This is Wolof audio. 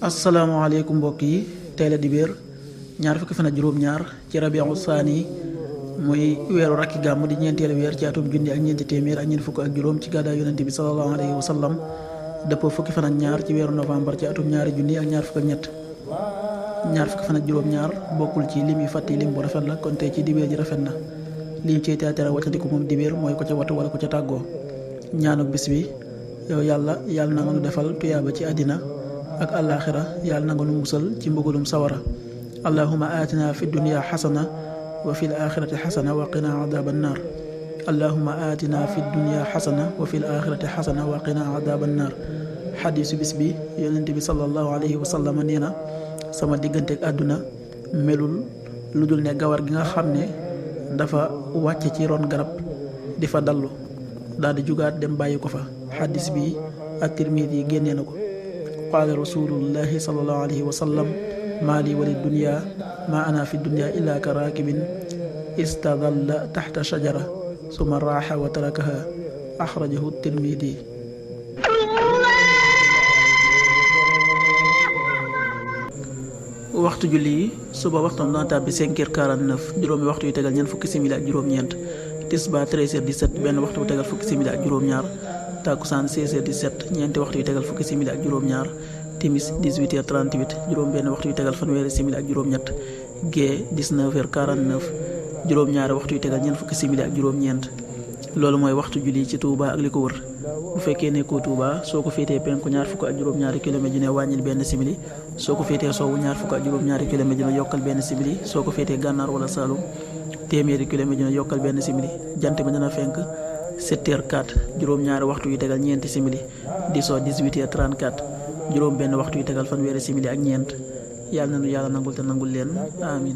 asalaamaaleykum mbokk yi, tey la dibéer ñaar fukki fan ak juróom-ñaar ci rabiu saani muy weeru rakki gàmm di ñeenteelu weer ci atum junni ak ñeenti téeméer ak ñeent fukk ak juróom ci gàddaay yonente bi sallallahu alayhi wa sallam dëppoo fukki fan ak ñaar ci weeru novembre ci atum ñaari junni ak ñaar fukk ak ñett. ñaar fukki fan ak juróom-ñaar bokkul ci lim yi fàtti lim bu rafet la, kon tey ci dibéer ji rafet na. liñ ciy teetera waccandiku moom dibéer mooy ko ca wattu wala ko ca tàggoo. ñaanuk bis bi: yow yàlla na nga nu defal tuyaaba ci àddina ak àllaaxira, yàlla na nga nu musal ci mbugalum sawara. allahuma aatina fi dunya xasana wa fi l axirati xasana wa qina adaba annaar. allahuma aatina fi dunya xasana wa fi l axirati xasana wa qina adaba annaar. xadiisu bis bi: yonente bi sallallahu alayhi wa sallam nee na, sama digganteeg àdduna melul lu dul ne gawar gi nga xam ne dafa wàcce ci ron garab di fa dallu daal di jugaat dem bàyyi ko fa. xadis bi at-Tirmidi génnee na ko. qaala rasulullahi sallallahu alayhi wa sallam: maa li wali dunya maa ana fi dunya illa ka raakibin istadalla taxta shajara summa raaxa wa tarakaha. axrajahu at-Tirmidi. waxtu julli yi: suba waxtam dana tàbbi 5h49, juróomi waxtu yu tegal ñeent fukki simili ak juróom-ñeent. tisbaar 13h17, benn waxtu bu tegal fukki simili ak juróom-ñaar. takkusaan 16h17, ñeenti waxtu yu tegal fukki simili ak juróom-ñaar. timis 18h38, juróom benn waxtu yu tegal fanweeri simili ak juróom-ñett. gee 19h49, juróom-ñaari waxtu yu tegal ñeent fukki simili ak juróom-ñeent. loolu mooy waxtu julli ci Touba ak li ko wër. bu fekkee nekkoo Touba, soo ko féetee penku ñaar fukk ak juróom-ñaari kilomètre ju ne wàññil benn simili, soo ko féetee sowwu ñaar fukk ak juróom-ñaari kilomètre ju ne yokkal benn simili, soo ko féetee gànnaar wala Saalum téeméeri kilomètre ju ne yokkal benn simili. jant bi dana fenk 7h04, juróom-ñaari waxtu yu tegal ñeenti simili, di soo 18h34, juróom benn waxtu yu tegal fanweeri simili ak ñeent. yàlla na nu yàlla nangul te nangul leen, amin.